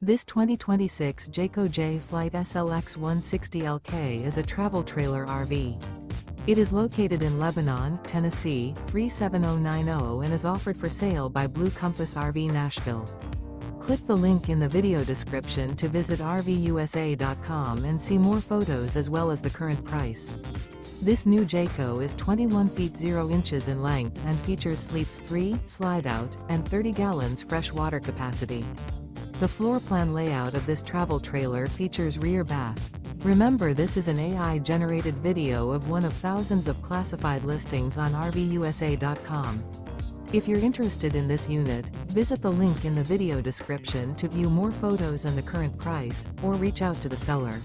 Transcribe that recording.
This 2026 Jayco Jay Flight SLX 160LK is a travel trailer RV. It is located in Lebanon, Tennessee, 37090 and is offered for sale by Blue Compass RV Nashville. Click the link in the video description to visit RVUSA.com and see more photos as well as the current price. This new Jayco is 21 feet 0 inches in length and features sleeps 3, Slideout, and 30 gallons fresh water capacity. The floor plan layout of this travel trailer features rear bath. Remember, this is an AI-generated video of one of thousands of classified listings on RVUSA.com. If you're interested in this unit, visit the link in the video description to view more photos and the current price, or reach out to the seller.